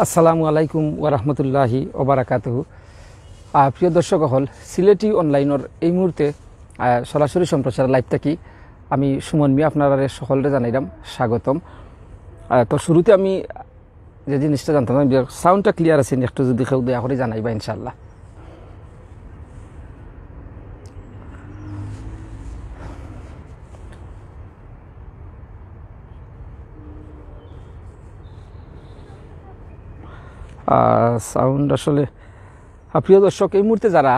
আসসালামু আলাইকুম ওরহমতুল্লাহি ওবারাকাতুহু। প্রিয় দর্শক হল, সিলেটি অনলাইনের এই মুহূর্তে সরাসরি সম্প্রচার লাইভ থাকি আমি সুমন মিয়া আপনারা সকলরে জানাইলাম স্বাগতম। তো শুরুতে আমি যে জিনিসটা জানতাম, সাউন্ডটা ক্লিয়ার আছে একটু যদি কেউ দয়া করে জানাইবা ইনশাল্লাহ। সাউন্ড আসলে প্রিয় দর্শক এই মুহূর্তে যারা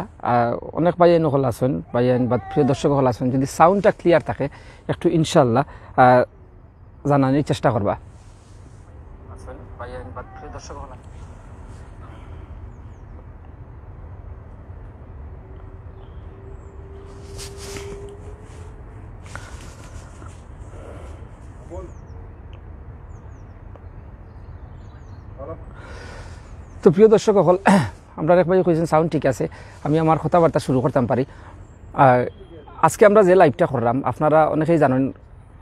অনেক ভাইয়াইন হল আছেন, ভাইয়াইন বা প্রিয় দর্শক হল আছেন, যদি সাউন্ডটা ক্লিয়ার থাকে একটু ইনশাল্লাহ জানানোর চেষ্টা করবা। তো প্রিয় দর্শক হল, আমরা এক ভাই কইছেন সাউন্ড ঠিক আছে, আমি আমার কথাবার্তা শুরু করতাম পারি। আজকে আমরা যে লাইভটা করলাম, আপনারা অনেকেই জানেন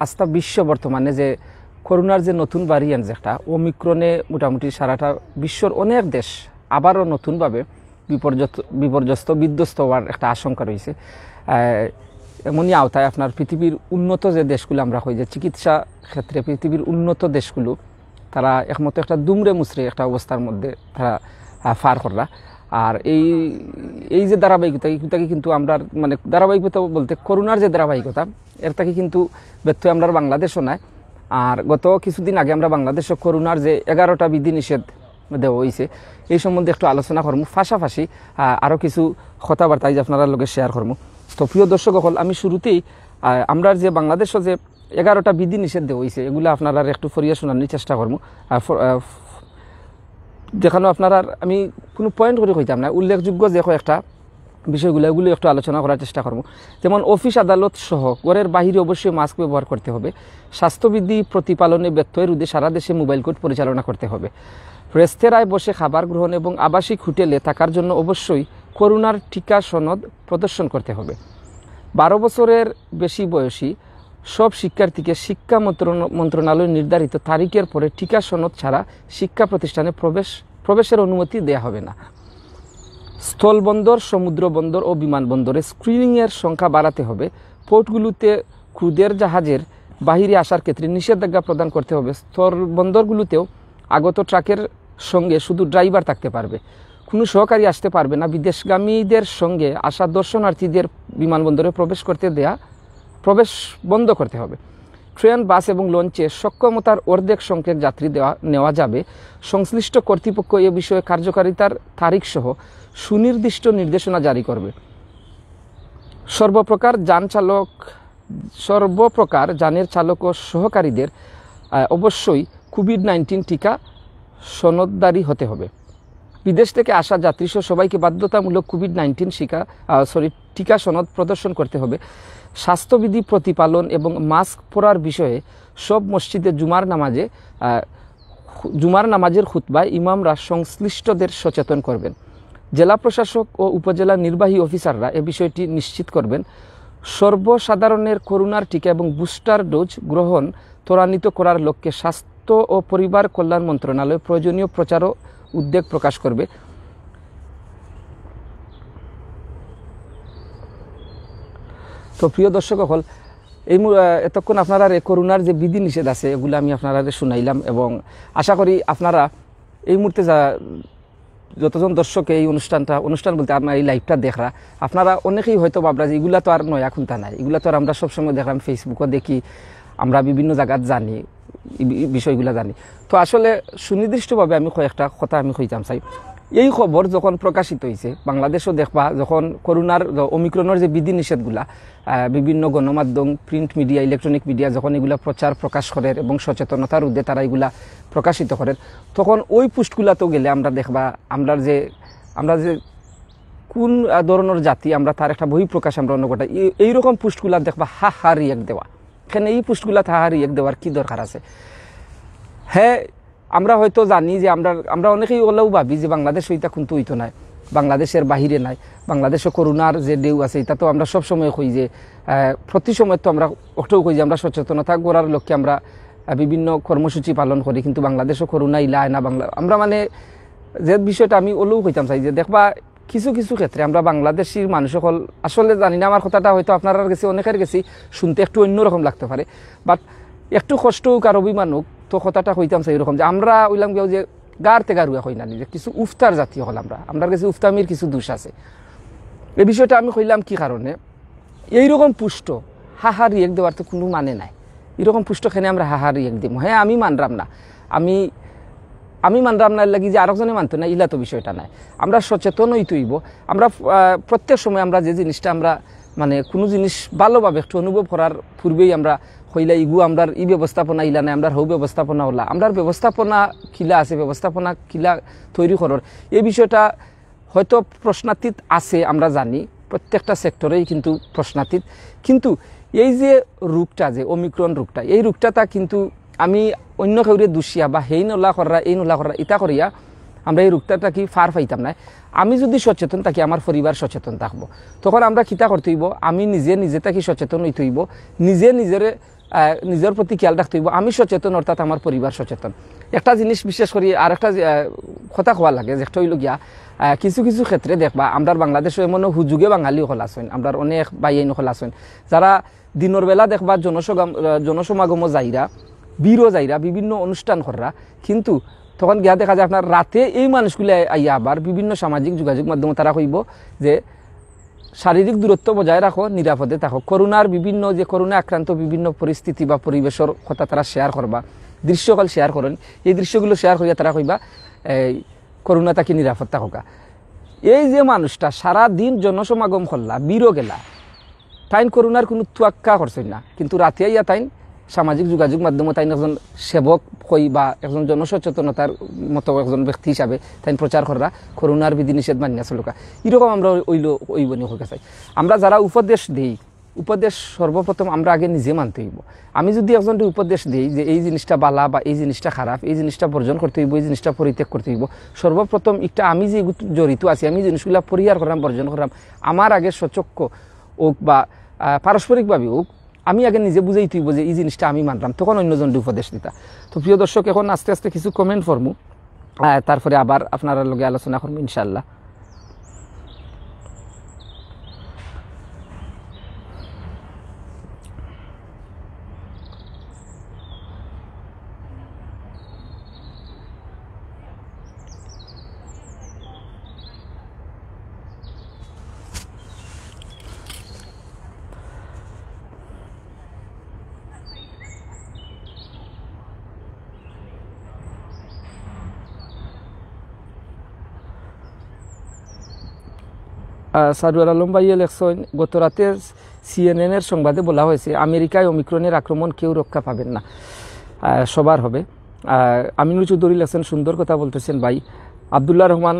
আস্থা বিশ্ব বর্তমানে যে করোনার যে নতুন ভ্যারিয়েন্ট যেটা ওমিক্রনে মোটামুটি সারাটা বিশ্বর অনেক দেশ আবারও নতুনভাবে বিপর্যস্ত বিধ্বস্ত হওয়ার একটা আশঙ্কা রয়েছে। এমনই আওতায় আপনার পৃথিবীর উন্নত যে দেশগুলো আমরা কই যে চিকিৎসা ক্ষেত্রে পৃথিবীর উন্নত দেশগুলো তারা একমতো একটা দুমড়ে মুচড়ে একটা অবস্থার মধ্যে তারা ফার করলা। আর এই যে ধারাবাহিকতা এইটাকে কিন্তু আমরা মানে ধারাবাহিকতা বলতে করোনার যে ধারাবাহিকতা এর থেকে কিন্তু ব্যত্যয় আমরা বাংলাদেশও নাই। আর গত কিছুদিন আগে আমরা বাংলাদেশে করোনার যে 11টা বিধিনিষেধ দেওয়া হয়েছে এই সম্বন্ধে একটু আলোচনা করবো, পাশাপাশি আরও কিছু কথাবার্তা যে আপনারা লগে শেয়ার করবো। তো প্রিয় দর্শক হল, আমি শুরুতেই আমরা যে বাংলাদেশে যে 11টা বিধিনিষেধ দেওয়া হয়েছে এগুলো আপনারা একটু ফরিয়া শোনানোর চেষ্টা করবো। যেখানে আপনারা আমি কোনো পয়েন্ট করে কইতাম না, উল্লেখযোগ্য যে কয়েকটা বিষয়গুলো এগুলো একটু আলোচনা করার চেষ্টা করবো। যেমন অফিস আদালত সহ ঘরের বাহিরে অবশ্যই মাস্ক ব্যবহার করতে হবে। স্বাস্থ্যবিধি প্রতিপালনে ব্যত্যয় রোধে সারা দেশে মোবাইল কোর্ট পরিচালনা করতে হবে। রেস্তোরাঁয় বসে খাবার গ্রহণ এবং আবাসিক হোটেলে থাকার জন্য অবশ্যই করোনার টিকা সনদ প্রদর্শন করতে হবে। 12 বছরের বেশি বয়সী সব শিক্ষার্থীকে শিক্ষা মন্ত্রণালয় নির্ধারিত তারিখের পরে টিকা সনদ ছাড়া শিক্ষা প্রতিষ্ঠানে প্রবেশের অনুমতি দেয়া হবে না। স্থলবন্দর, সমুদ্র বন্দর ও বিমানবন্দরে স্ক্রিনিংয়ের সংখ্যা বাড়াতে হবে। পোর্টগুলোতে ক্রুদের জাহাজের বাহিরে আসার ক্ষেত্রে নিষেধাজ্ঞা প্রদান করতে হবে। স্থলবন্দরগুলোতেও আগত ট্রাকের সঙ্গে শুধু ড্রাইভার থাকতে পারবে, কোনো সহকারী আসতে পারবে না। বিদেশগামীদের সঙ্গে আসা দর্শনার্থীদের বিমানবন্দরে প্রবেশ বন্ধ করতে হবে। ট্রেন, বাস এবং লঞ্চে সক্ষমতার অর্ধেক সংখ্যক যাত্রী নেওয়া যাবে। সংশ্লিষ্ট কর্তৃপক্ষ এ বিষয়ে কার্যকারিতার তারিখ সহ সুনির্দিষ্ট নির্দেশনা জারি করবে। সর্বপ্রকার যানের চালক ও সহকারীদের অবশ্যই কোভিড-19 টিকা সনদধারী হতে হবে। বিদেশ থেকে আসা যাত্রীসহ সবাইকে বাধ্যতামূলক কোভিড-19 টিকা সনদ প্রদর্শন করতে হবে। স্বাস্থ্যবিধি প্রতিপালন এবং মাস্ক পরার বিষয়ে সব মসজিদে জুমার নামাজের খুতবায় ইমামরা সংশ্লিষ্টদের সচেতন করবেন। জেলা প্রশাসক ও উপজেলা নির্বাহী অফিসাররা এ বিষয়টি নিশ্চিত করবেন। সর্বসাধারণের করোনার টিকা এবং বুস্টার ডোজ গ্রহণ ত্বরান্বিত করার লক্ষ্যে স্বাস্থ্য ও পরিবার কল্যাণ মন্ত্রণালয় প্রয়োজনীয় প্রচার ও উদ্যোগ প্রকাশ করবে। তো প্রিয় দর্শক হল, এতক্ষণ আপনারা করোনার যে বিধিনিষেধ আছে এগুলো আমি আপনারা শুনাইলাম এবং আশা করি আপনারা এই মুহূর্তে যতজন দর্শক এই অনুষ্ঠান বলতে আপনার এই লাইভটা দেখরা আপনারা অনেকেই হয়তো ভাবরা যে এগুলা তো আর নয়া খুনতা নাই, এগুলা তো আর আমরা সবসময় দেখলাম, ফেসবুকও দেখি, আমরা বিভিন্ন জায়গাত জানি বিষয়গুলো জানি। তো আসলে সুনির্দিষ্টভাবে আমি কয়েকটা কথা আমি কইতাম চাই। এই খবর যখন প্রকাশিত হয়েছে বাংলাদেশও দেখবা, যখন করোনার ওমিক্রনের যে বিধিনিষেধগুলা বিভিন্ন গণমাধ্যম, প্রিন্ট মিডিয়া, ইলেকট্রনিক মিডিয়া যখন এগুলা প্রকাশ করে এবং সচেতনতার উদ্যোগে তারা এগুলা প্রকাশিত করে, তখন ওই পোস্টগুলাতেও গেলে আমরা দেখবা আমরা যে কোন ধরনের জাতি আমরা তার একটা বহিঃপ্রকাশ আমরা অন্য গোটা এইরকম পোস্টগুলা দেখবা হা রিয়েক্ট দেওয়া। এখানে এই পোস্টগুলা রিয়েক্ট দেওয়ার কি দরকার আছে? হ্যাঁ, আমরা হয়তো জানি যে আমরা অনেকেই ওলাও ভাবি যে বাংলাদেশ ওইটা কিন্তু হইতো নাই, বাংলাদেশের বাহিরে নাই, বাংলাদেশে করোনার যে ঢেউ আছে এটা তো আমরা সবসময় কই যে প্রতি সময় তো আমরা ওটাও কই যে আমরা সচেতনতা করার লক্ষ্যে আমরা বিভিন্ন কর্মসূচি পালন করি, কিন্তু বাংলাদেশও করোনা ইলা না বাংলা আমরা মানে যে বিষয়টা আমি ওলেও কইতাম চাই যে দেখবা কিছু কিছু ক্ষেত্রে আমরা বাংলাদেশির মানুষ সকল আসলে জানি না, আমার কথাটা হয়তো আপনার কাছে অনেকের কাছে শুনতে একটু অন্যরকম লাগতে পারে, বাট একটু কষ্ট হোক আর অভিমান হোক, তো কথাটা কইতাম চাই এরকম যে আমরা ওইলাম কেউ যে গার থেকে গারুয়া হই না, যে কিছু উফতার জাতীয় হল আমরা কাছে উফতামির কিছু দোষ আছে। এই বিষয়টা আমি কইলাম কি কারণে, এইরকম পুষ্ট হাহা রিয়েক দেওয়ার তো কোনো মানে নাই। এরকম পুষ্টখানে আমরা হাহা রিয়েক দিব, হ্যাঁ আমি মানলাম না, আমি মানলাম না লাগি যে আরেকজনে মানতো না, ইলা তো বিষয়টা নাই। আমরা সচেতন হইতে হইব। আমরা প্রত্যেক সময় আমরা যে জিনিসটা আমরা মানে কোনো জিনিস ভালোভাবে একটু অনুভব করার পূর্বেই আমরা হইলা ইগু আমরা ই ব্যবস্থাপনা ইলা নাই, আমরা হৌ ব্যবস্থাপনা হলা, আমরা ব্যবস্থাপনা কিলা আছে, ব্যবস্থাপনা কিলা তৈরি করার এই বিষয়টা হয়তো প্রশ্নাতীত আছে, আমরা জানি প্রত্যেকটা সেক্টরেই কিন্তু প্রশ্নাতীত। কিন্তু এই যে রোগটা, যে ওমিক্রন রোগটা, এই রোগটা কিন্তু আমি অন্য কেউরে দুষিয়া বা হেই নলা করা এই নলা করা ইটা করিয়া আমরা এই রোগটা কি ফার পাইতাম না। আমি যদি সচেতন থাকি, আমার পরিবার সচেতন থাকবো, তখন আমরা কিতা করতে হইব, আমি নিজে থাকি সচেতন হইতে হইব, নিজের প্রতি খেয়াল রাখতে হইব। আমি সচেতন অর্থাৎ আমার পরিবার সচেতন। একটা জিনিস বিশেষ করে আর একটা কথা কোয়া লাগে যে একটা হইল গিয়া কিছু কিছু ক্ষেত্রে দেখবা আমরা বাংলাদেশে এমন হুজুগে বাঙালি হল আছেন, আমরা অনেক বাইন হল আছেন যারা দিনের বেলা দেখবা জনসমাগমও যাইরা, বীরও যাইরা, বিভিন্ন অনুষ্ঠান করা, কিন্তু তখন গিয়া দেখা যায় আপনার রাতে এই মানুষগুলো আইয়া আবার বিভিন্ন সামাজিক যোগাযোগ মাধ্যমে তারা কইব যে শারীরিক দূরত্ব বজায় রাখো, নিরাপদে থাকো। করোনার বিভিন্ন যে করোনা আক্রান্ত বিভিন্ন পরিস্থিতি বা পরিবেশের কথা তারা শেয়ার করবা, দৃশ্যকাল শেয়ার করেন, এই দৃশ্যগুলো শেয়ার করিয়া তারা কইবা এই করোনা তাকে নিরাপদ থাকা। এই যে মানুষটা সারা দিন জনসমাগম করলা, বীরও গেলা, তাইন করোনার কোনো তুয়াক্কা করছেন না, কিন্তু রাতে আইয়া তাইন সামাজিক যোগাযোগ মাধ্যমে তাই একজন সেবক কই বা একজন জনসচেতনতার মতো একজন ব্যক্তি হিসাবে তাই প্রচার করা করোনার বিধিনিষেধ মানিয়া চলুকা। এরকম আমরা ওইবনি হয়ে চাই। আমরা যারা উপদেশ দিই, উপদেশ সর্বপ্রথম আমরা আগে নিজে মানতে হইব। আমি যদি একজনকে উপদেশ দিই যে এই জিনিসটা বালা বা এই জিনিসটা খারাপ, এই জিনিসটা বর্জন করতে হইব, এই জিনিসটা পরিত্যাগ করতে হইব, সর্বপ্রথম একটা আমি যে জড়িত আছি, আমি জিনিসগুলো পরিহার করলাম, বর্জন করলাম, আমার আগে সচক্ষ হোক বা পারস্পরিকভাবে হোক, আমি আগে নিজে বুঝেই তুইব যে এই জিনিসটা আমি মানলাম, তখন অন্যজনকে উপদেশ দিতা। তো প্রিয় দর্শক, এখন আস্তে আস্তে কিছু কমেন্ট ফরমু, তারপরে আবার আপনারা লগে আলোচনা করবো ইনশাল্লাহ। সারুয়ার আলম ভাইয়ে লেখছেন, গত রাতে CNN-এর সংবাদে বলা হয়েছে আমেরিকায় ওমিক্রনের আক্রমণ কেউ রক্ষা পাবেন না, সবার হবে। আমিনুল চৌধুরী লেখছেন, সুন্দর কথা বলতেছেন ভাই। আবদুল্লাহ রহমান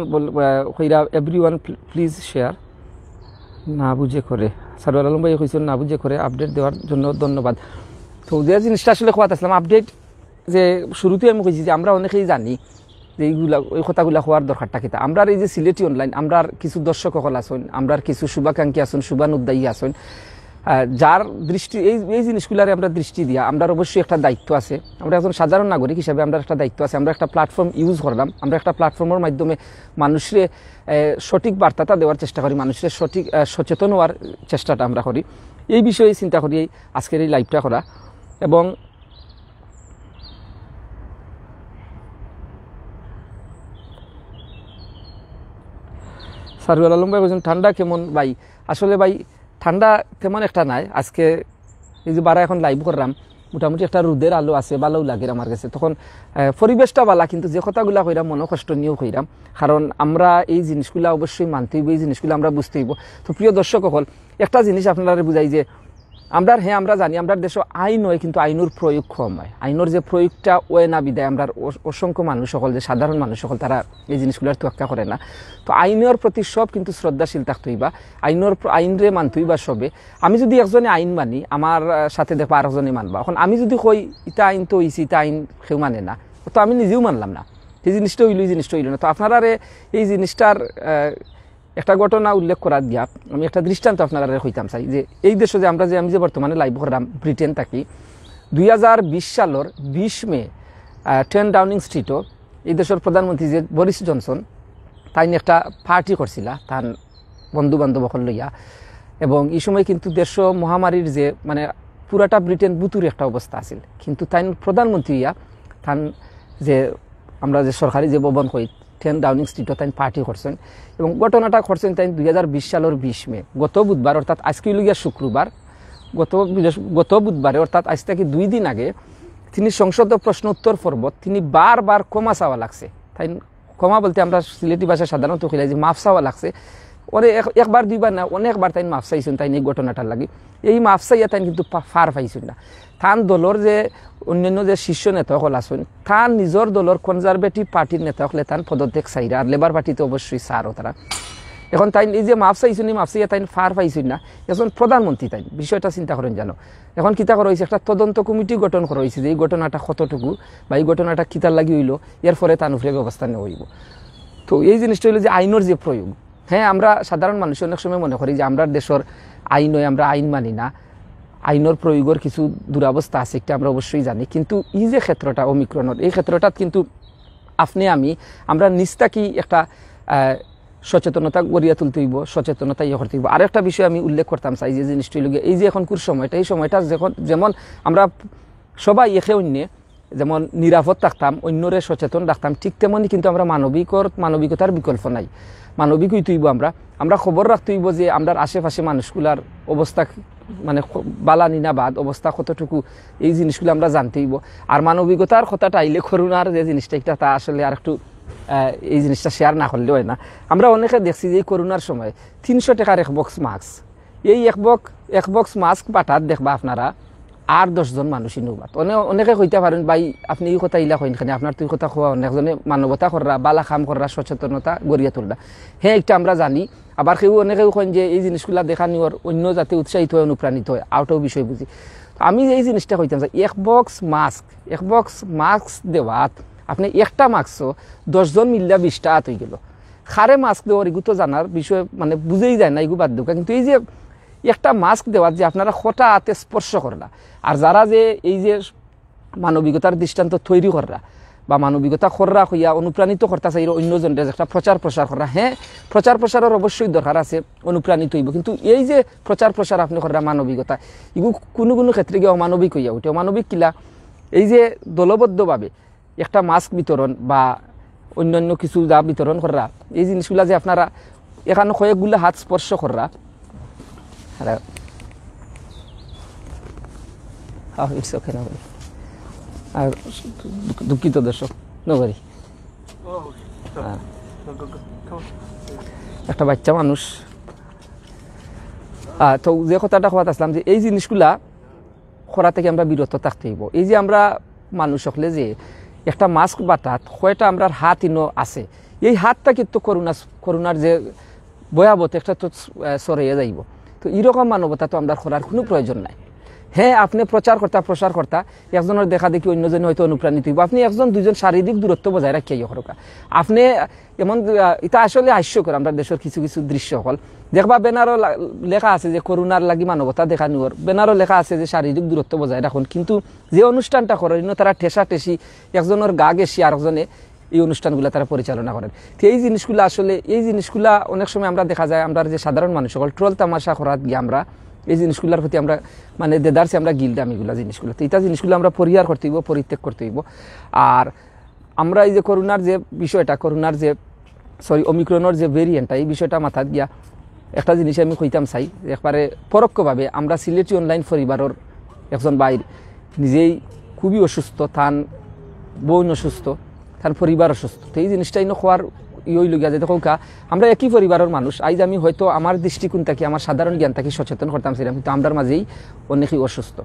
কইরা এভরিওয়ান প্লিজ শেয়ার, না বুঝে করে। সারুয়ার আলম ভাই কইছেন না বুঝে করে, আপডেট দেওয়ার জন্য ধন্যবাদ। তো যে জিনিসটা আসলে খোয়াত আসলাম আপডেট, যে শুরুতে আমি কইছি যে আমরা অনেকেই জানি যে এইগুলা ওই কথাগুলা হওয়ার দরকারটা কিতা। আমরা এই যে সিলেটি অনলাইন, আমরা কিছু দর্শক সকল আসেন, আমরা কিছু শুভাকাঙ্ক্ষী আসেন, শুভানুদ্দায়ী আসেন, যার দৃষ্টি এই জিনিসগুলারে আমরা দৃষ্টি দিয়া, আমরা অবশ্যই একটা দায়িত্ব আছে। আমরা একজন সাধারণ নাগরিক হিসাবে আমরা একটা দায়িত্ব আছে। আমরা একটা প্ল্যাটফর্ম ইউজ করলাম, আমরা একটা প্ল্যাটফর্মের মাধ্যমে মানুষের সঠিক বার্তাটা দেওয়ার চেষ্টা করি, মানুষের সঠিক সচেতন হওয়ার চেষ্টাটা আমরা করি। এই বিষয়ে চিন্তা করি আজকের এই লাইভটা করা। এবং সারুয়াল আলম ভাই বলছেন ঠান্ডা কেমন ভাই? আসলে ভাই ঠান্ডা তেমন একটা নাই। আজকে এই যে বারা এখন লাইভ করলাম, মোটামুটি একটা রোদের আলো আছে, ভালোও লাগে আমার কাছে। তখন পরিবেশটা ভালো, কিন্তু যে কথাগুলা কইরাম মনে কষ্ট নিয়েও কইরাম, কারণ আমরা এই জিনিসগুলা অবশ্যই মানতে হইব, এই জিনিসগুলো আমরা বুঝতে হইব। তো প্রিয় দর্শক সকল, একটা জিনিস আপনারা বুঝাই যে আমরা জানি আমরা দেশে আইন হয়, কিন্তু আইনের প্রয়োগ কম হয়। আইনের যে প্রয়োগটা ওয়ে না বিদায় আমরা অসংখ্য মানুষ সকল, যে সাধারণ মানুষ সকল, তারা এই জিনিসগুলোর তোয়াক্কা করে না। তো আইনের প্রতি সব কিন্তু শ্রদ্ধাশীল থাকতে হইবা, আইনরে মানতে হইবা সবে। আমি যদি একজনে আইন মানি, আমার সাথে দেখবা আরেকজনে মানবা। এখন আমি যদি কই ইটা আইন তো হইছি, ইটা আইন কেউ মানে না, তো আমি নিজেও মানলাম না, এই জিনিসটা হইল, এই জিনিসটা হইল না। তো আপনারা এই জিনিসটার একটা ঘটনা উল্লেখ করার দিয়া আমি একটা দৃষ্টান্ত আপনারা হইতাম চাই। যে এই দেশে যে আমি যে বর্তমানে লাইভ করলাম, ব্রিটেন থাকি, 2020 সালের 20 মে 10 ডাউনিং স্ট্রিটও এই দেশের প্রধানমন্ত্রী যে বরিস জনসন তাই একটা পার্টি করছিল তার বন্ধু বান্ধব লইয়া, এবং এই সময় কিন্তু দেশ মহামারীর যে মানে পুরাটা ব্রিটেন বুতুর একটা অবস্থা আছিল, কিন্তু তাই প্রধানমন্ত্রী তান যে আমরা যে সরকারি যে ভবন কই 10 ডাউনিং স্ট্রিটও তাই পার্টি করছেন, এবং ঘটনাটা করছেন তাই 2020 সালের 20 মে গত বুধবার, অর্থাৎ আজকে লগিয়া শুক্রবার, গত বুধবারে অর্থাৎ আজ থেকে 2 দিন আগে তিনি সংসদ প্রশ্ন উত্তর পর্বত তিনি বারবার ক্ষমা চাওয়া লাগছে। তাই ক্ষমা বলতে আমরা সিলেটি ভাষায় সাধারণত কইলা যে মাফ চাওয়া লাগছে, ওরে একবার দুইবার না অনেকবার তাই মাফ চাইছেন তাই এই ঘটনাটার লাগে। এই মাফ চাইয়া তাই কিন্তু ফার পাইছেন না। তান দলর যে অন্যান্য যে শীর্ষ নেতা সকল আছেন তান নিজের দলর কনজারভেটিভ পার্টির নেতা সকলে তান পদত্যাগ চাইরা, আর লেবার পার্টিতে অবশ্যই চারও তারা। এখন তাই এই যে মাফ চাইছেন এই মাফ চাইয়া তাই ফার পাইছেন না, এখন প্রধানমন্ত্রী তাই বিষয়টা চিন্তা করেন জানো। এখন কিতা করা হয়েছে, একটা তদন্ত কমিটি গঠন করা হয়েছে যে এই ঘটনাটা কতটুকু বা এই ঘটনাটা কিতার লাগি হইল, এর ফলে তার উপরে ব্যবস্থা নেওয়া হইব। তো এই জিনিসটা হইল যে আইনের যে প্রয়োগ। হ্যাঁ, আমরা সাধারণ মানুষ অনেক সময় মনে করি যে আমরা দেশের আইন হয়, আমরা আইন মানি না, আইনের প্রয়োগের কিছু দুরাবস্থা আছে, একটা আমরা অবশ্যই জানি। কিন্তু এই যে ক্ষেত্রটা ওমিক্রনের, এই ক্ষেত্রটা কিন্তু আপনি আমরা নিস্তাকি একটা সচেতনতা গড়িয়া তুলতে হইব, সচেতনতা করতে হইব। আর একটা বিষয় আমি উল্লেখ করতাম চাই যে জিনিসটি লগে এই যে এখনকার সময়টা, এই সময়টা যখন যেমন আমরা সবাই একে অন্যে যেমন নিরাপদ থাকতাম, অন্যরে সচেতন রাখতাম, ঠিক তেমনই কিন্তু আমরা মানবিকতার বিকল্প নাই। মানবিক হইতে হইব, আমরা খবর রাখতে হইব যে আমরা আশেপাশে মানুষগুলার অবস্থা মানে বালা নিনাবাদ অবস্থা কতটুকু, এই জিনিসগুলো আমরা জানতে হইব। আর মানবিকতার কথাটা আইলে করুণার যে জিনিসটা এটা তা আসলে আর একটু এই জিনিসটা শেয়ার না করলে হয় না। আমরা অনেকে দেখছি যে এই করোনার সময় 300 টাকার এক বক্স মাস্ক, এই এক বক্স মাস্ক পাঠাত দেখবা আপনারা 8-10 জন মানুষই নৌবাত। অনেকে কইতে পারেন ভাই আপনি এই কথা ইলা কইন খানে, আপনার তুই কথা খোয়া, অনেকজনে মানবতা কররা, বালা কাম কররা, সচেতনতা গড়িয়া তুলরা। হ্যাঁ, একটা আমরা জানি। আবার অনেকেও কইন যে এই জিনিসগুলা দেখা নিওর অন্য যাতে উৎসাহিত হয়, অনুপ্রাণিত হয়, আউটও বিষয় বুঝি। আমি এই জিনিসটা কইতাম যে এক বক্স মাস্ক দেওয়াত আপনি একটা মাস্কও 10 জন মিললে 20 টাকা হয়ে গেল। খারে মাস্ক দেওয়ার এগুলো তো জানার বিষয় মানে বুঝেই যায় না, এগুলো বাদ দেওয়া। কিন্তু এই যে একটা মাস্ক দেওয়ার যে আপনারা হঠা হাতে স্পর্শ করলা, আর যারা যে এই যে মানবিকতার দৃষ্টান্ত তৈরি কররা বা মানবিকতা কররা হইয়া অনুপ্রাণিত করতে চাই অন্যজনের একটা প্রচার প্রসার করা, হ্যাঁ প্রচার প্রসারের অবশ্যই দরকার আছে, অনুপ্রাণিত হইব। কিন্তু এই যে প্রচার প্রসার আপনি কররা মানবিকতা, এগুলো কোনো কোনো ক্ষেত্রে গিয়ে অমানবিক হইয়া উঠে। অমানবিক কিলা, এই যে দলবদ্ধভাবে একটা মাস্ক বিতরণ বা অন্যান্য কিছু যা বিতরণ কররা, এই জিনিসগুলা যে আপনারা এখানে কয়েকগুলো হাত স্পর্শ কররা, ইটস ওকে না ভাই, আর দুঃখিত দর্শক নগরী একটা বাচ্চা মানুষ। তো যে কথাটা কথা আসলাম যে এই জিনিসগুলা করা থেকে আমরা বিরত থাকতে হইব। এই যে আমরা মানুষ হলে যে একটা মাস্ক বাটাত কয়টা আমরা হাত ইনো আছে, এই হাতটা কিন্তু করোনার যে ভয়াবহ একটা তো সরাইয়া যাইব। তো এইরকম মানবতা তো আমরা করার কোনো প্রয়োজন নাই। হ্যাঁ, আপনি প্রসার কর্তা একজনের দেখা দেখি অন্যজনে হয়তো অনুপ্রাণিত হইব। আপনি 1-2 শারীরিক দূরত্ব বজায় রাখিয়া করকা। আপনি এমন এটা আসলে হাস্যকর, আমরা দেশের কিছু কিছু দৃশ্য হল দেখবা ব্যানারও লেখা আছে যে করোনার লাগি মানবতা দেখা নিওর, ব্যানারও লেখা আছে যে শারীরিক দূরত্ব বজায় রাখুন, কিন্তু যে অনুষ্ঠানটা করেন তারা ঠেসা ঠেসি একজনের গা গেছি আরেকজনে এই অনুষ্ঠানগুলো তারা পরিচালনা করেন। তো এই জিনিসগুলা অনেক সময় আমরা দেখা যায় আমরা যে সাধারণ মানুষ সকল ট্রল তামাশা করাত গিয়ে আমরা এই জিনিসগুলোর প্রতি আমরা মানে দেদারছি, আমরা গিলদাম এগুলা জিনিসগুলো। তো এটা জিনিসগুলো আমরা পরিহার করতে হইব, পরিত্যাগ করতে হইব। আর আমরা এই যে করোনার যে বিষয়টা, ওমিক্রনের যে ভেরিয়েন্টটা, এই বিষয়টা মাথাত গিয়া একটা জিনিস আমি কইতাম চাই, একবারে পরোক্ষভাবে আমরা সিলেটি অনলাইন পরিবারের একজন বাইর নিজেই খুবই অসুস্থ, তার বোন অসুস্থ, তার পরিবার অসুস্থ। তো এই জিনিসটাই খোয়ার ইয়ে লগিয়া যে দেখো আমরা একই পরিবারের মানুষ। আজ আমি হয়তো আমার দৃষ্টিকোণ থাকি, আমার সাধারণ জ্ঞান থাকি সচেতন করতাম ছিলাম, কিন্তু আমরার মাঝেই অনেকেই অসুস্থ।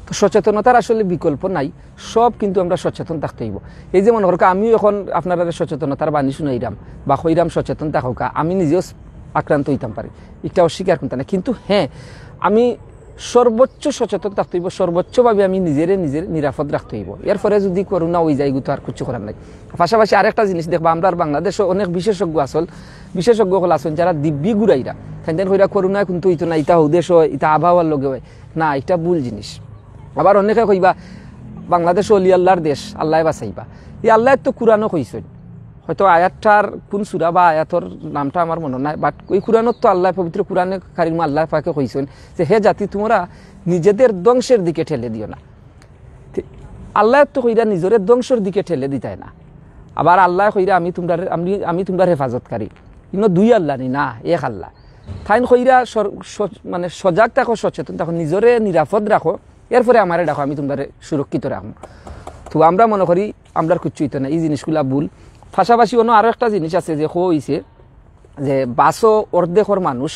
তো সচেতনতার আসলে বিকল্প নাই, সব কিন্তু আমরা সচেতন থাকতে হইব। এই যে মনে করো আমিও এখন আপনারা সচেতনতার বাণী শুনাইরাম বা হইরাম সচেতন থাকা, আমি নিজেও আক্রান্ত হইতাম পারি, এটা অস্বীকার করতে না। কিন্তু হ্যাঁ, আমি সর্বোচ্চ সচেতন থাকতে হইব, সর্বোচ্চভাবে আমি নিজের নিরাপদ রাখতে হইব। এরপরে যদি করোনা হয়ে যায় তো আর কিছু করার নাই। পাশাপাশি আরেকটা জিনিস দেখবা, আমরা বাংলাদেশে অনেক বিশেষজ্ঞ হল আসেন যারা দিব্যি ঘুরাইরা তাই হইরা করোনা কিন্তু ইতো না, ইটা উদ্দেশ্য হয়, ইটা আবহাওয়ার লগে হয় না, এটা ভুল জিনিস। আবার অনেকে কইবা বাংলাদেশ অলি আল্লাহর দেশ, আল্লাহ বাঁচাইবা। এই আল্লাহ তো কোরআনও কইছেন, হয়তো আয়াতটার কোন সূরা বা আয়াতর নামটা আমার মনে নাই, বাট ওই কোরআনত তো আল্লাহ পবিত্র কোরআনে কারিমে আল্লাহ পাকে কইছেন যে হে জাতি তোমরা নিজেদের ধ্বংসের দিকে ঠেলে দিও না। আল্লাহ তো কইরা নিজের ধ্বংসের দিকে ঠেলে দিতাই না, আবার আল্লাহ কইরা আমি তোমরা হেফাজতকারী। কিন্তু দুই আল্লাহ নি না, এক আল্লাহ। তাইন কইরা মানে সজাগ থাকো, সচেতন থাকো, নিজরে নিরাপদ রাখো, এরপরে আমারে ডাকো, আমি তোমরা সুরক্ষিত রাখবো। তো আমরা মনে করি আমরা কুচ্ছুইত না, এই জিনিসগুলা ভুল। পাশাপাশি অন্য আরও একটা জিনিস আছে যে হইছে যে বাসও অর্ধেকর মানুষ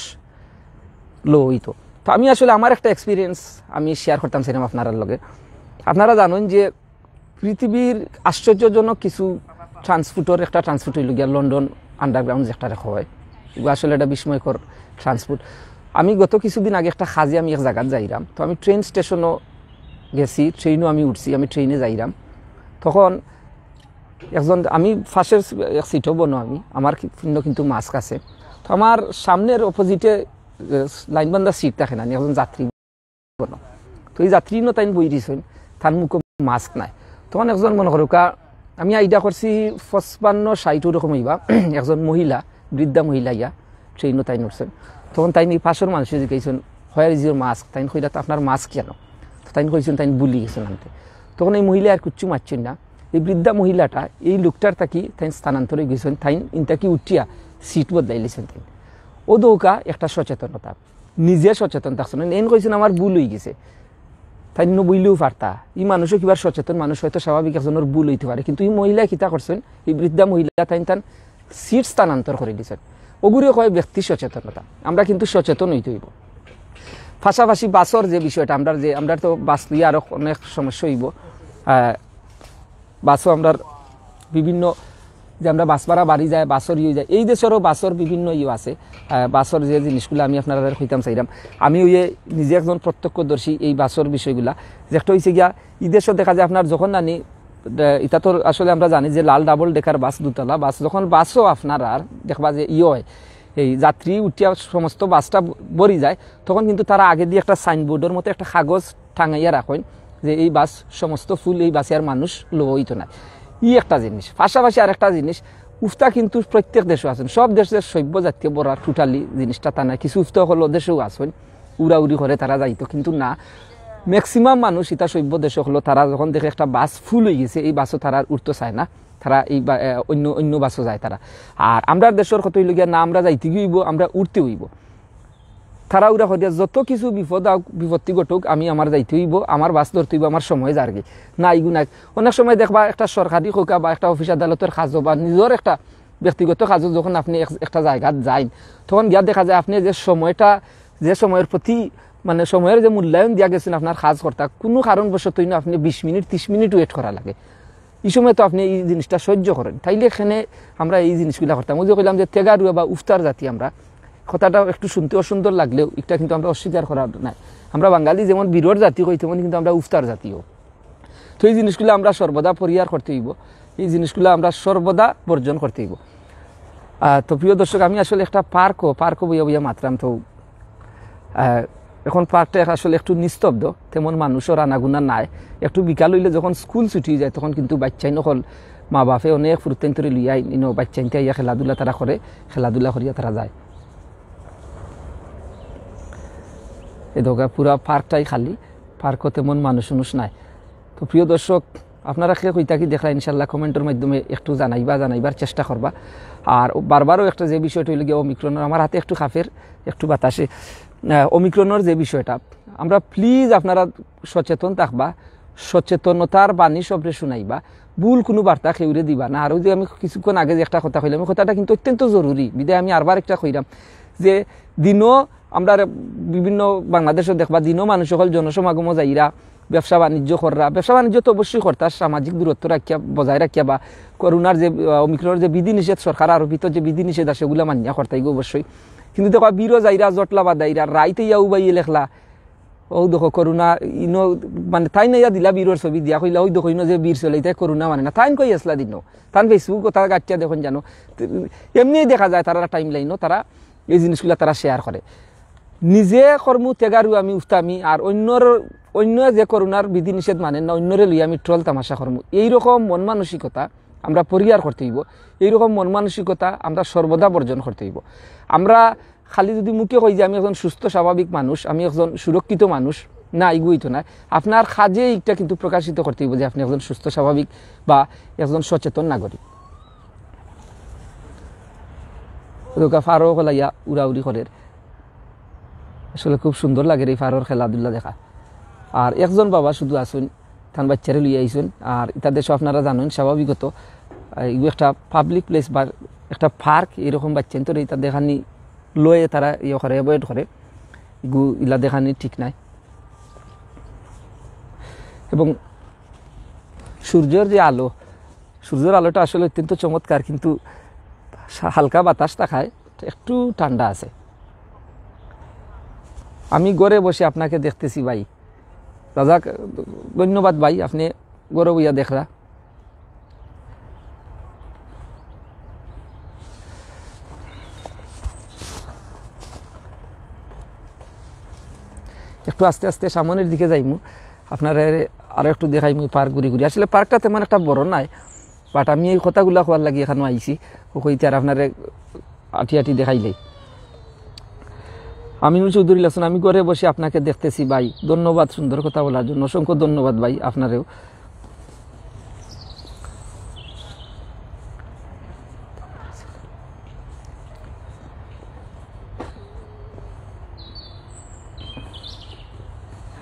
লো হইতো। তো আমি আসলে আমার একটা এক্সপিরিয়েন্স আমি শেয়ার করতাম সিনেমা আপনার লগে। আপনারা জানেন যে পৃথিবীর আশ্চর্যজনক কিছু ট্রান্সপোর্টর একটা ট্রান্সপোর্ট হইল গিয়া লন্ডন আন্ডারগ্রাউন্ড যেটা রেখা হয়, আসলে এটা বিস্ময়কর ট্রান্সপোর্ট। আমি গত কিছুদিন আগে একটা কাজে আমি এক জায়গায় যাইরাম, তো আমি ট্রেন স্টেশনও গেছি, ট্রেনও আমি উঠছি, আমি ট্রেনে যাইরাম। তখন একজন, আমি ফার্স্টের এক সিটও বনো, আমার কিন্তু মাস্ক আছে। তো আমার সামনের অপোজিটে লাইনবান্ধা সিট থাকে না, একজন যাত্রী বনো। তো এই যাত্রী তাই বই দিয়েছেন, তার মুখে মাস্ক নাই। তখন একজন মনে করো আমি আইডিয়া করছি 55-60 ওরকম হইবা, একজন মহিলা, বৃদ্ধা মহিলা ইয়া ট্রেনও তাই উঠছেন। তখন তাই পাশের মানুষের জিজ্ঞাসেন হোয়ার ইজ ইউর মাস্ক, তাই কইরা তো আপনার মাস্ক কেন? তাই কইছেন তাই বুলি গেছেন আনতে। তখন এই মহিলা আর কিচ্ছু মারছেন না। এই বৃদ্ধা মহিলাটা এই লোকটার তাকি তাই স্থানান্তরে গেছেন, তাই ইনতাকি উঠিয়া সিট বদলাই লেছেন। তাই ও দৌকা একটা সচেতনতা, নিজে সচেতন থাকছেন। এন কইছেন আমার ভুল হয়ে গেছে, তাই বইলেও পারতা। এই মানুষও কিবার সচেতন মানুষ, হয়তো স্বাভাবিক একজনের ভুল হইতে পারে, কিন্তু এই মহিলা কিতা করছেন, এই বৃদ্ধা মহিলা তাই সিট স্থানান্তর করে দিয়েছেন। ওগুলো কয় ব্যক্তি সচেতনতা। আমরা কিন্তু সচেতন হইতে হইব। পাশাপাশি বাসর যে বিষয়টা, আমরা তো বাস লিয়ে আরও অনেক সমস্যা হইব। বাসও আমরা বিভিন্ন যে আমরা বাস ভাড়া বাড়ি যায়, বাসর ইয়ে যায়, এই দেশেরও বাসর বিভিন্ন ইয়ে আছে। বাসর যে জিনিসগুলো আমি আপনারা কইতাম চাইলাম, আমি ওই নিজে একজন প্রত্যক্ষদর্শী এই বাসর বিষয়গুলা। যে একটা হয়েছে গিয়া এই দেশও দেখা যায় আপনার যখন নানি, এটা তো আসলে আমরা জানি যে লাল ডাবল ডেকার বাস, দুতলা বাস, যখন বাসও আপনার আর দেখবা যে ইয়ে হয়, এই যাত্রী উঠিয়া সমস্ত বাসটা ভরি যায়, তখন কিন্তু তারা আগে দিয়ে একটা সাইনবোর্ডের মতো একটা কাগজ টাঙাইয়া রাখেন যে এই বাস সমস্ত ফুল, এই বাসে আর মানুষ লো হইতো না। ই একটা জিনিস। পাশাপাশি আর একটা জিনিস, উফতা কিন্তু প্রত্যেক দেশও আছেন, সব দেশের সভ্য জাতীয় বড়া টোটালি জিনিসটা তা না। কিছু উফতা হলো দেশেও আছেন, উড়াউড়ি করে তারা যাইতো, কিন্তু না, ম্যাক্সিমাম মানুষ এটা সভ্য দেশ হলো তারা যখন দেখে একটা বাস ফুল হয়ে গেছে, এই বাসও তারা উঠতে চায় না, তারা এই অন্য বাসও যায় তারা। আর আমরা দেশের কত হইল গিয়া না, আমরা যাইতে হইব, আমরা উঠতে হইব। তারা উড়া হইয়া যত কিছু বিপত্তি ঘটুক, আমি আমার যাইতে হইব, আমার বাস ধরতে হইব, আমার সময় যারগে না ইগু নাই। অনেক সময় দেখবা একটা সরকারি হোকা বা একটা অফিস আদালতের কাজও বা নিজের একটা ব্যক্তিগত কাজও যখন আপনি একটা জায়গায় যাইন, তখন গিয়া দেখা যায় আপনি যে সময়ের প্রতি মানে সময়ের যে মূল্যায়ন দিয়া গেছেন আপনার কাজ কর্তা, কোনো কারণবশতই না আপনি 20 মিনিট 30 মিনিট ওয়েট করা লাগে। এই সময় তো আপনি এই জিনিসটা সহ্য করেন, তাইলে এখানে আমরা এই জিনিসগুলা করতাম। ওই যে কইলাম যে তেগারুয়া বা উফতার জাতি, আমরা কথাটা একটু শুনতে অসুন্দর লাগলেও এটা কিন্তু আমরা অস্বীকার করার নাই। আমরা বাঙালি যেমন বীরর জাতি হই, তেমন কিন্তু আমরা উফতার জাতিও। তো এই জিনিসগুলো আমরা সর্বদা পরিহার করতে হইব, এই জিনিসগুলো আমরা সর্বদা বর্জন করতে হইব। তো প্রিয় দর্শক, আমি আসলে একটা পার্কও বইয়া মাত্রাম। তো এখন পার্কটা আসলে একটু নিস্তব্ধ, তেমন মানুষও রানাগুনা নাই। একটু বিকাল হইলে যখন স্কুল ছুটি যায়, তখন কিন্তু বাচ্চাই নকল মা বাপে অনেক ফুরতেন্তরে লিয়াই বাচ্চাইনতে ইয়া খেলাধুলা তারা করে, খেলাধুলা করিয়া তারা যায়। এই দোকা পুরা পার্কটাই খালি, পার্কও তেমন মানুষ নাই। তো প্রিয় দর্শক, আপনারা কে কইতা কি দেখলা ইনশাল্লাহ কমেন্টের মাধ্যমে একটু জানাইবার চেষ্টা করবা। আর বারবারও একটা যে বিষয়টা হইলে গিয়ে ওমিক্রনের, আমার হাতে একটু খাফের একটু বাতাসে, ওমিক্রনের যে বিষয়টা, আমরা প্লিজ আপনারা সচেতন থাকবা, সচেতনতার বাণী সবরে শুনাইবা, ভুল কোনো বার্তা খেউরে দিবা না। আর ওই যে আমি কিছুক্ষণ আগে যে একটা কথা কইলাম, ওই কথাটা কিন্তু অত্যন্ত জরুরি, বিদায় আমি আরবার একটা কইলাম যে দিনও আমরা বিভিন্ন বাংলাদেশও দেখবা দিনও মানুষ সকল জনসমাগম যাইরা ব্যবসা বাণিজ্য কররা, ব্যবসা বাণিজ্য তো অবশ্যই করতা, সামাজিক দূরত্ব রাখিয়া বজায় রাখিয়া, বা করোনার যে ওমিক্রনের যে বিধিনিষেধ সরকার আরোপিত যে বিধিনিষেধ আছে সেগুলো মানিয়া করতাইগো অবশ্যই। কিন্তু দেখো বীরও যাইরা জটলা বা দাইরা রাইতে ইয়া উবাইয়ে লেখলা, ও দেখো করোনা ইনো মানে তাই না ইয়া দিলা বীরের ছবি দিয়া কইলা ওই দেখো ইনো যে বীর চলে তাই করোনা মানে না, তাই কই আসলা দিন তান ফেসবুক তারা গাচ্চা দেখুন জানো, এমনিই দেখা যায় তারা টাইম লাইনও তারা এই জিনিসগুলো তারা শেয়ার করে। নিজে কর্ম তেগারু আমি উস্তামি আর অন্যর অন্য যে করোনার বিধিনিষেধ মানেন না, অন্যরে লইয়া আমি ট্রল তামাশা করবো, এইরকম মন মানসিকতা আমরা পরিহার করতে হইব। এইরকম মন মানসিকতা আমরা সর্বদা বর্জন করতে হইব। আমরা খালি যদি মুখে কই যে আমি একজন সুস্থ স্বাভাবিক মানুষ, আমি একজন সুরক্ষিত মানুষ, না, এগুইতো না। আপনার কাজে এইটা কিন্তু প্রকাশিত করতে হইব যে আপনি একজন সুস্থ স্বাভাবিক বা একজন সচেতন নাগরিক। ফারো খেলাইয়া উড়াউড়ি করে, আসলে খুব সুন্দর লাগে এই ফারোর খেলাধুলা দেখা। আর একজন বাবা শুধু আসুন, তার বাচ্চারে লইয়া আইসুন। আর এটা দেশ আপনারা জানেন স্বাভাবিকত এগুলো একটা পাবলিক প্লেস বা একটা পার্ক, এরকম বাচ্চা তো এটা দেখানি লয়ে তারা ইয়ে করে, অ্যাভয়েড করে, এগুলো ইলা দেখানি ঠিক নাই। এবং সূর্যের যে আলো, সূর্যের আলোটা আসলে অত্যন্ত চমৎকার, কিন্তু হালকা বাতাস থাকায় একটু ঠান্ডা আছে। আমি ঘরে বসে আপনাকে দেখতেছি ভাই, দাদা ধন্যবাদ ভাই, আপনি ঘরে বইয়া দেখরা। একটু আস্তে আস্তে সামনের দিকে যাইমু, আপনার আরও একটু দেখাইমু পার্ক ঘুরি ঘুরি। আসলে পার্কটা তেমন একটা বড় নাই, বাট আমি এই কথাগুলা খোয়ার লাগি এখানে আইছি, কইতে আর আপনারে আটি আটি দেখাইলেই। আমিনুল চৌধুরী লাসন, আমি ঘরে বসে আপনাকে দেখতেছি ভাই, ধন্যবাদ সুন্দর কথা বলার জন্য, অসংখ্য ধন্যবাদ ভাই আপনারেও।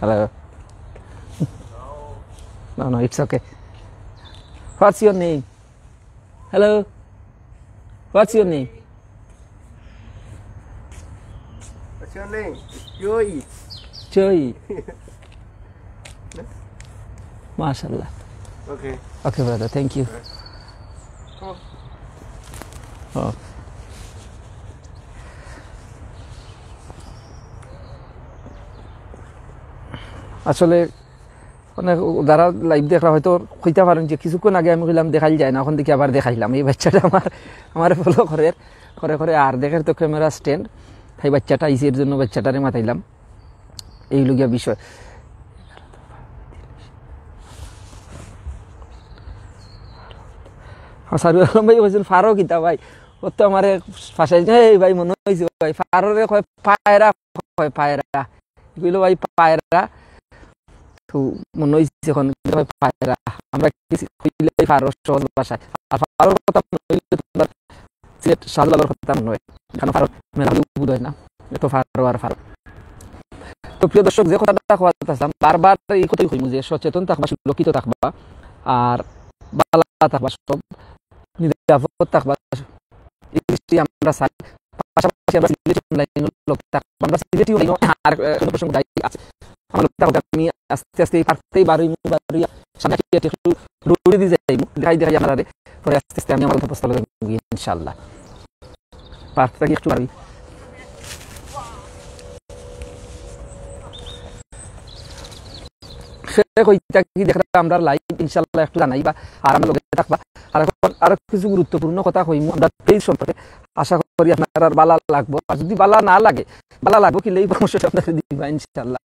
Hello. No, it's okay. What's your name? Hello. What's your name? What's your name? Joey. Joey. MashaAllah. Okay. Okay, brother. Thank you. Come on. Oh. আসলে অনেক যারা লাইভ দেখরা হয়তো কইতে পারেন যে কিছুক্ষণ আগে আমি কইলাম দেখাইল যায় না, এখন দেখি আবার দেখাইলাম। এই বাচ্চাটা আমার ফলো করে করে করে আর দেখের তো ক্যামেরা স্ট্যান্ড, তাই বাচ্চাটা আইসি, এর জন্য বাচ্চাটারে মাথাইলাম। এই লগিয়া বিষয়। সারুল আলম ভাই বলছেন ফারো কিতা ভাই, ও তো আমার ফাঁসাই ভাই মনে হয়েছে ভাই ফারোরে কয় পায়রা, কয় পায়রা, কইল ভাই পায়রা, তো মনে হয়েছে এখন পায়রা। আমরা ফারো সহজ ভাষায়, আর ফারোর কথা সিলেট শাহজালালের কথা মনে হয়, কারণ ফারো মেলা বুধ হয় না, তো ফারো আর ফারো। তো প্রিয় দর্শক, যে কথাটা বলতেছিলাম বারবার এই কথাই কইমু যে সচেতন থাকবা, সুরক্ষিত থাকবা, আর বালা থাকবা, সব নিরাপদ থাকবা, আমরা চাই। পাশাপাশি আমরা সিলেটি অনলাইন লোক থাকবা, আমরা সিলেটি অনলাইন আর প্রসঙ্গ দায়ী আছে আমার লোক থাকবা। আমি আস্তে আস্তে পারতেই বারোই সামনে একটু রোডে দিয়ে যাই, দেখাই আপনারা, পরে আস্তে আস্তে আমি আমার উপস্থিত ইনশাআল্লাহ। পার্কটা কি একটু পারবি? আমরা লাইভ ইনশাআল্লাহ একটু জানাইবা, আর আমার লগে থাকবা। আর এখন আরো কিছু গুরুত্বপূর্ণ কথা কইমু আমরা পেজ সম্পর্কে, আশা করি আপনার আর বালা লাগবো। আর যদি বালা না লাগে, বালা লাগবো কিলে এই পরামর্শটা আপনাকে দিবা ইনশাআল্লাহ।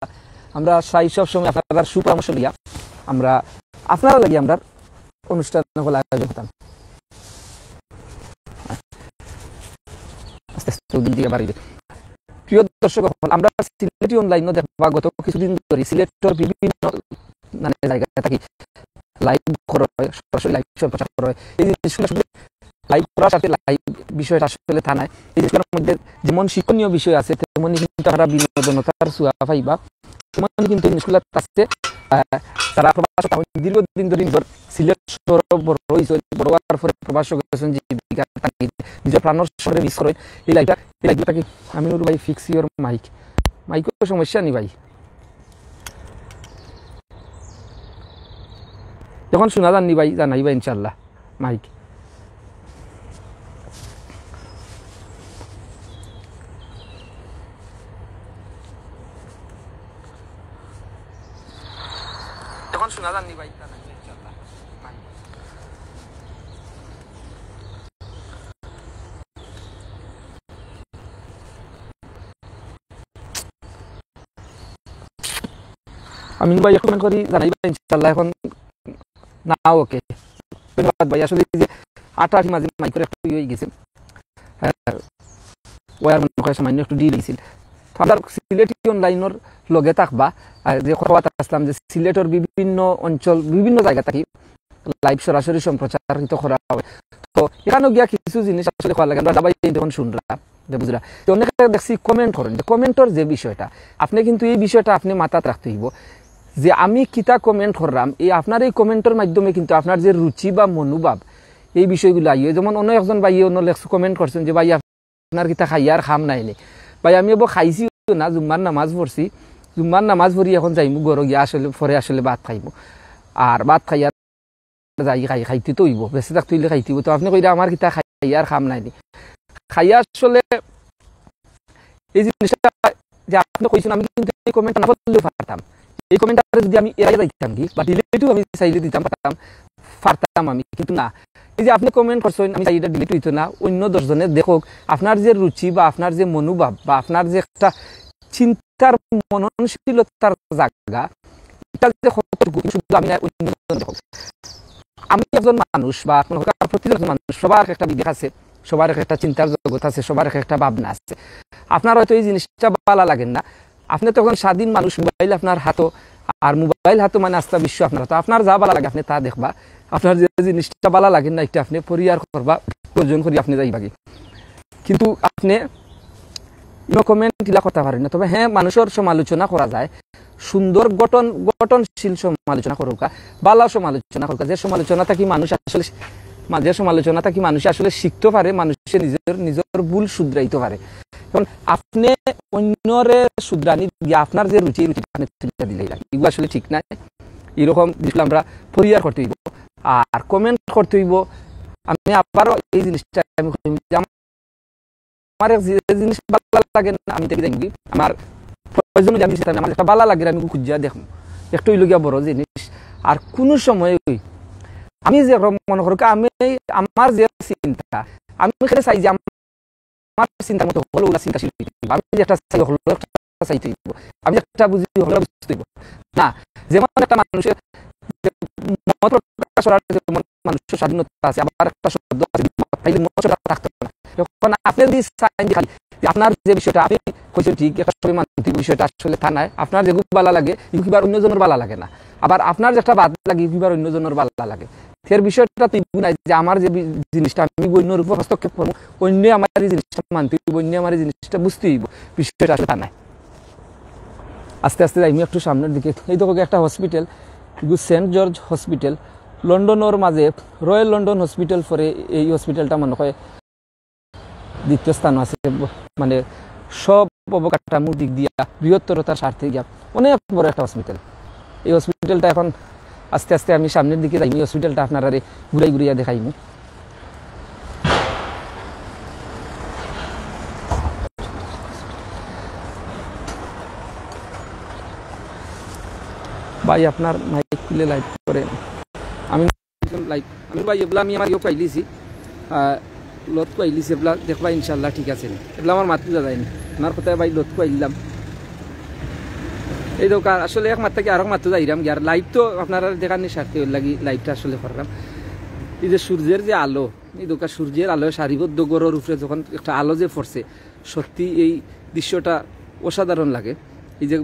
আমরা চাই সব সময় আপনার সুপরামর্শ লিয়া আমরা আপনারা লাগি আমরা অনুষ্ঠান আয়োজন করতাম। আস্তে আস্তে দিকে বাড়িবে। প্রিয় দর্শক, আমরা সিলেটি অনলাইনও দেখবা গত কিছুদিন ধরে সিলেটের বিভিন্ন মানে জায়গায় থাকি লাইভ করা হয়, সরাসরি লাইভ প্রচার করা হয়। এই জিনিসগুলো আসলে লাইভ করার সাথে লাইভ বিষয়টা আসলে থানায় এই জিনিসগুলোর মধ্যে যেমন শিক্ষণীয় বিষয় আছে, তেমনই কিন্তু আমরা বিনোদনতার ছোঁয়া পাইবা, তেমনই কিন্তু জিনিসগুলো আছে। তারা প্রবাস দীর্ঘদিন ধরে সিলেট শহর বড় হয়েছে, বড় হওয়ার পরে প্রবাস গেছেন, জীবিকা নিজের প্রাণের শহরে মিস করেন। এই লাইভটাকে আমি ভাই ফিক্স ইউর মাইকের সমস্যা নেই ভাই, যখন শোনা যাননি ভাই জানাইবা ইনশাল্লাহ। মাইক যখন শোনা যাননি ভাই জানাইবা ইনশাল্লাহ। আমি ভাই কমেন্ট করি জানাইবা ইনশাআল্লাহ এখন না ওকে ধন্যবাদ ভাই আসলে এই যে 8 মাঝে মাইক্রো একটু হয়ে গেছে ওয়ার মনে হয় সামান্য একটু ডিল হয়েছিল তো আমরা সিলেটি অনলাইনের লগে থাকবা আর যে কথা আসলাম যে সিলেটের বিভিন্ন অঞ্চল বিভিন্ন জায়গা থাকি লাইভ সরাসরি সম্প্রচারিত করা হয় তো এখানে গিয়া কিছু জিনিস আসলে ভালো লাগে আমরা সবাই যখন শুনলাম বুঝলা তো অনেকে দেখছি কমেন্ট করেন যে কমেন্টর যে বিষয়টা আপনি কিন্তু এই বিষয়টা আপনি মাথায় রাখতে হইব যে আমি কিতা কমেন্ট করলাম এই আপনার এই কমেন্টের মাধ্যমে কিন্তু আপনার যে রুচি বা মনোভাব এই বিষয়গুলো আইয়ে যেমন অন্য একজন ভাই অন্য লেখক কমেন্ট করছেন যে ভাই আপনার কিতা খাইয়ার খাম নাইনি ভাই আমি এবার খাইছি না জুম্মার নামাজ পড়ছি জুম্মার নামাজ পড়ি এখন যাইমু গরো গিয়া আসলে পরে আসলে ভাত খাইব আর ভাত খাইয়া যাই খাইতে তো হইব বেশি থাকতে হইলে খাইতে হইব তো আপনি কইরা আমার কিতা খাইয়ার খাম নাইনি খাইয়া আসলে এই জিনিসটা যে আপনি কইছেন আমি কিন্তু এই কমেন্ট না করলেও পারতাম এই কমেন্টটা যদি আমি এড়াই যাইতাম কি বা ডিলিটও আমি চাইলে দিতাম পারতাম আমি কিন্তু না এই যে আপনি কমেন্ট করছেন আমি চাই এটা ডিলিট হইতো না অন্য 10 জনের দেখুক আপনার যে রুচি বা আপনার যে মনোভাব বা আপনার যে একটা চিন্তার মননশীলতার জায়গা এটা যে কতটুকু শুধু আমি অন্য দেখুক আমি একজন মানুষ বা প্রতিজন মানুষ সবার একটা বিবেক আছে সবার একটা চিন্তার জগৎ আছে সবার একটা ভাবনা আছে আপনার হয়তো এই জিনিসটা ভালো লাগেন না আপনি তখন স্বাধীন মানুষ মোবাইল আপনার হাতো আর মোবাইল হাতো মানে আস্থা বিশ্ব আপনার হাতো আপনার যা ভালো লাগে আপনি তা দেখবা আপনার যে জিনিসটা ভালো লাগে না এটা আপনি পরিহার করবা প্রয়োজন করি আপনি যাইবাগে কিন্তু আপনি কমেন্ট দিলা কথা পারেন না তবে হ্যাঁ মানুষের সমালোচনা করা যায় সুন্দর গঠনশীল সমালোচনা করুকা ভালো সমালোচনা করুকা যে সমালোচনাটা কি মানুষ আসলে যে সমালোচনাটা কি মানুষ আসলে শিখতে পারে মানুষের নিজের ভুল শুধরাইতে পারে কারণ আপনি অন্যরে শুধরানি দিয়ে আপনার যে রুচি আপনি দিলেই লাগে এগুলো আসলে ঠিক নাই এরকম জিনিসগুলো আমরা পরিহার করতে হইব আর কমেন্ট করতে হইব আমি আবারও এই জিনিসটা আমি আমার যে জিনিস ভালো লাগে না আমি দেখি দেখি আমার প্রয়োজন জানি সেটা আমার একটা ভালো লাগে আমি খুঁজিয়া দেখব একটু লগিয়া বড় জিনিস আর কোনো সময় আমি যে মনে করি আমি আমার যে চিন্তা আমি সেটা চাই যে আমার চিন্তার মতো হলো ওলা চিন্তাশীল আমি একটা চাই হলো একটা চাইতে আমি একটা বুঝি হলো বুঝতে হইব না যেমন একটা মানুষের মত প্রকাশ করার মানুষের স্বাধীনতা আছে আবার একটা শব্দ আছে থাকতে না যখন আপনি যদি চাই আপনার যে বিষয়টা আপনি কইছেন ঠিক একটা সময় মানতে বিষয়টা আসলে তা নাই আপনার যেগুলো ভালো লাগে এগুলো অন্যজনের ভালো লাগে না আবার আপনার যেটা বাদ লাগে এগুলো অন্যজনের ভালো লাগে এর বিষয়টা তুই নাই যে আমার যে জিনিসটা আমি অন্যর উপর হস্তক্ষেপ করবো অন্য আমার এই জিনিসটা মানতে হইব অন্য আমার এই জিনিসটা বুঝতে হইব বিষয়টা আসলে তা নাই আস্তে আস্তে যাই একটু সামনের দিকে এই দেখো একটা হসপিটাল সেন্ট জর্জ হসপিটাল লন্ডনের মাঝে রয়্যাল লন্ডন হসপিটাল পরে এই হসপিটালটা মনে হয় দ্বিতীয় স্থান আছে মানে সব অবকাঠামোর দিক দিয়া বৃহত্তরতার স্বার্থে গিয়া অনেক বড় একটা হসপিটাল এই হসপিটালটা এখন আস্তে আস্তে আমি সামনের দিকে যাই এই হসপিটালটা আপনারা ঘুরাই ঘুরাইয়া দেখাইমু ভাই আপনার মাইক খুলে লাইভ করেন আমি লাইভ আমি ভাই এগুলো আমি আমার পাইলিছি লত পাইলিছি এগুলা দেখবা ইনশাল্লাহ ঠিক আছে এগুলো আমার মাতৃ যায়নি আমার কোথায় ভাই লত পাইলাম এই দোকান আসলে এক মাত্র আরেক মাত্র যাইলাম আর লাইভ তো আপনারা দেখানি স্বার্থে লাগি লাইভটা আসলে করলাম এই যে সূর্যের যে আলো এই দোকান সূর্যের আলো সারিবদ্ধ গড়ের উপরে যখন একটা আলো যে পড়ছে সত্যি এই দৃশ্যটা অসাধারণ লাগে এই যে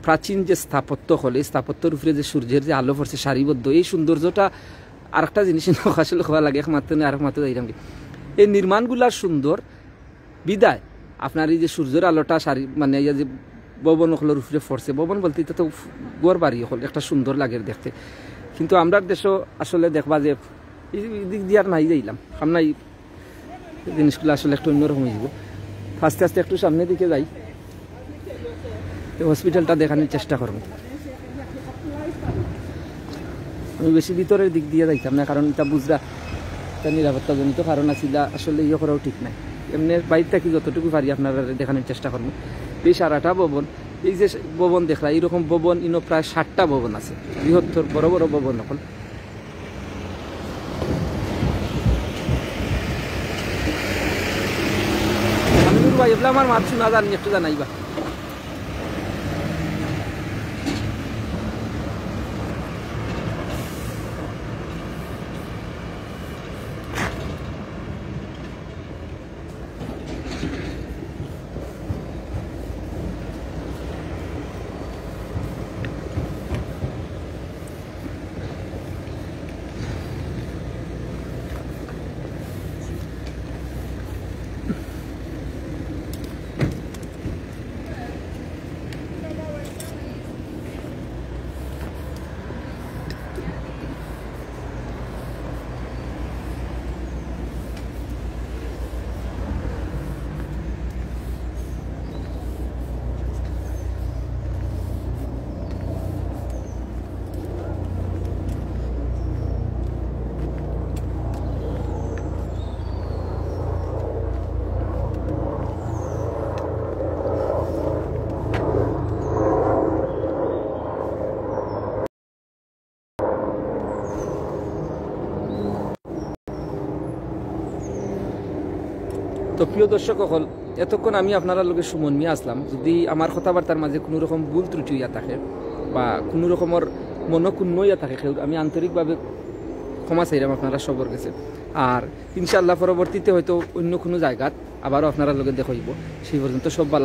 প্রাচীন যে স্থাপত্য হল এই স্থাপত্যের উপরে যে সূর্যের যে আলো পড়ছে সারিবদ্ধ এই সৌন্দর্যটা আর একটা জিনিস আসলে খাওয়া লাগে একমাত্র না আরেক মাত্র যাইলাম এই নির্মাণগুলা সুন্দর বিদায় আপনার এই যে সূর্যের আলোটা সারি মানে এই যে ভবন হলের উপরে পড়ছে ভবন বলতে এটা তো গড় বাড়ি হল একটা সুন্দর লাগে দেখতে কিন্তু আমরা দেশও আসলে দেখবা যে এই দিক দিয়ে আর নাই যাইলাম আমরা এই জিনিসগুলো আসলে একটু অন্যরকম হয়ে যাব আস্তে আস্তে একটু সামনের দিকে যাই হসপিটালটা দেখানোর চেষ্টা করব আমি বেশি ভিতরের দিক দিয়ে যাইতাম না কারণ এটা বুঝরা এটা নিরাপত্তাজনিত কারণ আছিল আসলে ইয়ে করাও ঠিক নাই এমনি বাইরে থাকি যতটুকু পারি আপনারা দেখানোর চেষ্টা করবো এই সারাটা ভবন এই যে ভবন দেখলা এইরকম ভবন ইনো প্রায় 60টা ভবন আছে বৃহত্তর বড় বড় ভবন এখন আমি ভাই এগুলো আমার মাছ শোনা জানি একটু জানাইবা তো প্রিয় দর্শক সকল, এতক্ষণ আমি আপনারা লোকের সুমন মিয়া আসলাম। যদি আমার কথাবার্তার মাঝে কোনো রকম ভুল ত্রুটি হইয়া থাকে বা কোনো রকমের মনক্ষুণ্ণ হইয়া থাকে, আমি আন্তরিকভাবে ক্ষমা চাইলাম আপনারা সবর গেছে। আর ইনশাআল্লাহ পরবর্তীতে হয়তো অন্য কোনো জায়গাত আবারও আপনারা লোকে দেখাইব। সেই পর্যন্ত সব ভালো।